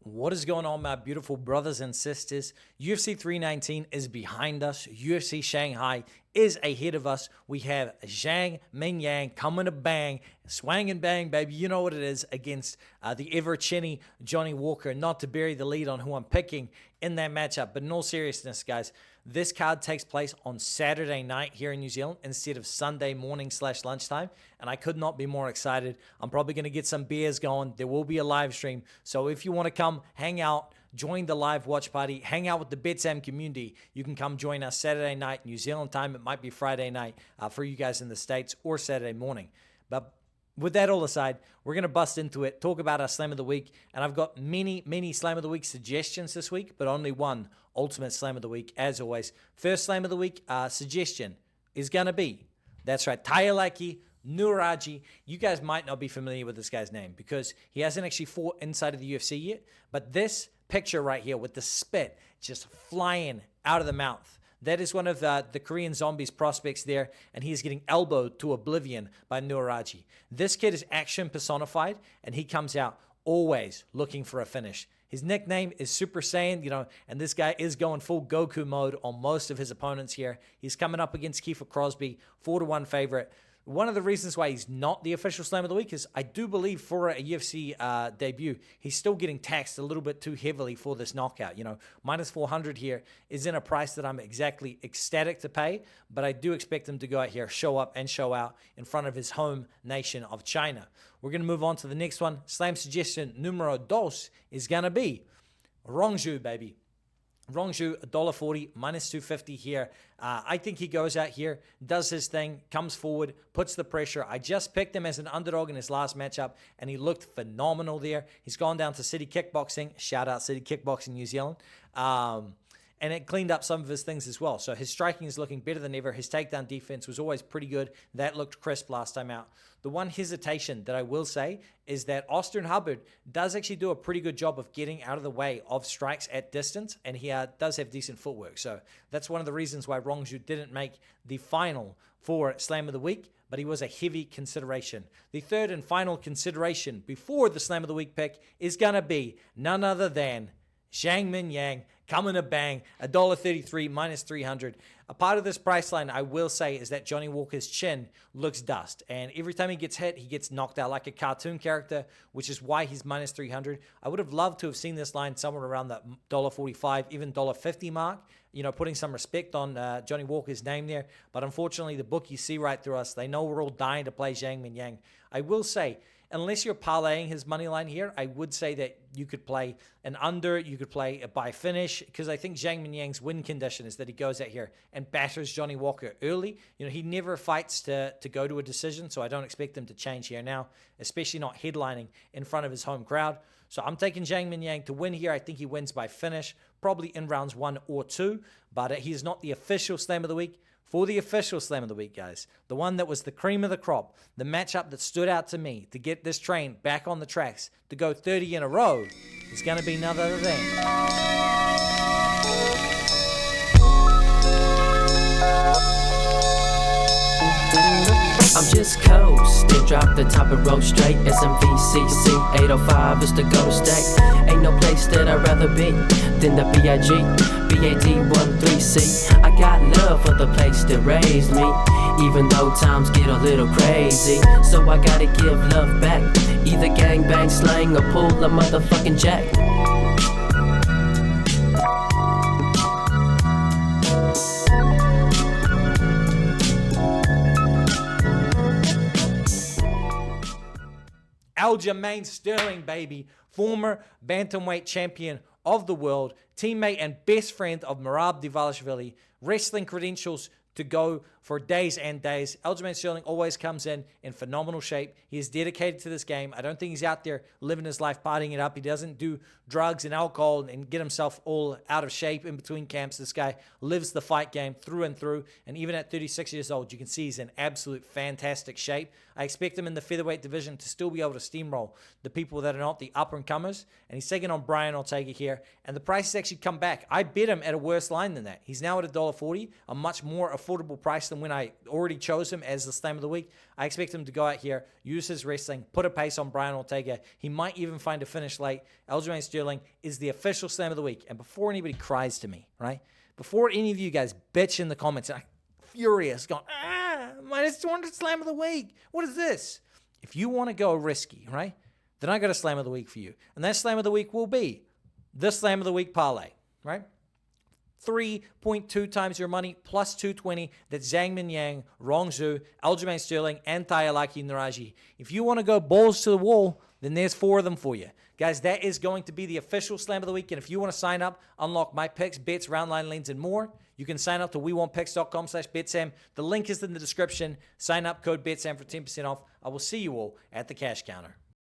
What is going on, my beautiful brothers and sisters? UFC 319 is behind us. UFC Shanghai is ahead of us. We have Zhang, Mingyang coming to bang, swang and bang, baby. You know what it is against the ever-chinny Johnny Walker. Not to bury the lead on who I'm picking in that matchup, but in all seriousness, guys, this card takes place on Saturday night here in New Zealand instead of Sunday morning / lunchtime, and I could not be more excited. I'm probably going to get some beers going. There will be a live stream, so if you want to come hang out, join the live watch party, hang out with the BetSam community, you can come join us Saturday night New Zealand time. It might be Friday night for you guys in the States, or Saturday morning. But with that all aside, we're going to bust into it, talk about our Slam of the Week, and I've got many Slam of the Week suggestions this week, but only one Ultimate Slam of the Week, as always. First Slam of the Week suggestion is going to be, that's right, Tailaki Nuraji. You guys might not be familiar with this guy's name because he hasn't actually fought inside of the UFC yet, but this picture right here with the spit just flying out of the mouth, that is one of the Korean Zombies prospects there, and he is getting elbowed to oblivion by Nuraji. This kid is action personified, and he comes out always looking for a finish. His nickname is Super Saiyan, and this guy is going full Goku mode on most of his opponents here. He's coming up against Kiefer Crosby, 4-1 favorite. One of the reasons why he's not the official Slam of the Week is I do believe for a UFC debut, he's still getting taxed a little bit too heavily for this knockout. Minus 400 here is in a price that I'm exactly ecstatic to pay, but I do expect him to go out here, show up and show out in front of his home nation of China. We're going to move on to the next one. Slam suggestion numero dos is going to be Rongju, baby. Rongju, $1.40, minus 250 here. I think he goes out here, does his thing, comes forward, puts the pressure. I just picked him as an underdog in his last matchup, and he looked phenomenal there. He's gone down to City Kickboxing. Shout out City Kickboxing New Zealand. And it cleaned up some of his things as well. So his striking is looking better than ever. His takedown defense was always pretty good. That looked crisp last time out. The one hesitation that I will say is that Austin Hubbard does actually do a pretty good job of getting out of the way of strikes at distance, and he does have decent footwork. So that's one of the reasons why Rongju didn't make the final for Slam of the Week, but he was a heavy consideration. The third and final consideration before the Slam of the Week pick is going to be none other than Zhang Mingyang coming to bang, $1.33, minus 300. A part of this price line, I will say, is that Johnny Walker's chin looks dust. And every time he gets hit, he gets knocked out like a cartoon character, which is why he's minus 300. I would have loved to have seen this line somewhere around the $1.45, even $1.50 mark, putting some respect on Johnny Walker's name there. But unfortunately, the bookies see right through us. They know we're all dying to play Zhang Mingyang. I will say, unless you're parlaying his money line here, I would say that you could play an under, you could play a by finish, because I think Zhang Mingyang's win condition is that he goes out here and batters Johnny Walker early. He never fights to go to a decision, so I don't expect him to change here now, especially not headlining in front of his home crowd. So I'm taking Zhang Mingyang to win here. I think he wins by finish, probably in rounds 1 or 2, but he is not the official Slam of the Week. For the official Slam of the Week, guys, the one that was the cream of the crop, the matchup that stood out to me to get this train back on the tracks, to go 30 in a row, is going to be none other than I'm just coasting, drop the top and roll straight. SMVCC 805 is the go state. Ain't no place that I'd rather be than the BIG, BAD13C. I got love for the place that raised me, even though times get a little crazy. So I gotta give love back, either gang bang slang or pull a motherfucking jack. Aljamain Sterling, baby, former bantamweight champion of the world, teammate and best friend of Merab Dvalishvili, wrestling credentials to go for days and days. Aljamain Sterling always comes in phenomenal shape. He is dedicated to this game. I don't think he's out there living his life, partying it up. He doesn't do drugs and alcohol and get himself all out of shape in between camps. This guy lives the fight game through and through. And even at 36 years old, you can see he's in absolute fantastic shape. I expect him in the featherweight division to still be able to steamroll the people that are not the up-and-comers. And he's taking on Brian Ortega here. And the price has actually come back. I bet him at a worse line than that. He's now at $1.40, a much more affordable affordable price than when I already chose him as the slam of the week. I expect him to go out here, use his wrestling, put a pace on Brian Ortega. He might even find a finish late. Aljamain Sterling is the official slam of the week. And before anybody cries to me, right? Before any of you guys bitch in the comments, I'm furious, going, minus 200 slam of the week. What is this? If you want to go risky, right, then I got a slam of the week for you. And that slam of the week will be the slam of the week parlay, right? 3.2 times your money plus 220. That's Zhang Mingyang, Rong Zhu, Aljamain Sterling, and Tayalaki Naraji. If you want to go balls to the wall, then there's 4 of them for you. Guys, that is going to be the official slam of the week. And if you want to sign up, unlock my picks, bets, round line leans, and more, you can sign up to wewantpicks.com/BetSam. The link is in the description. Sign up, code BetSam for 10% off. I will see you all at the cash counter.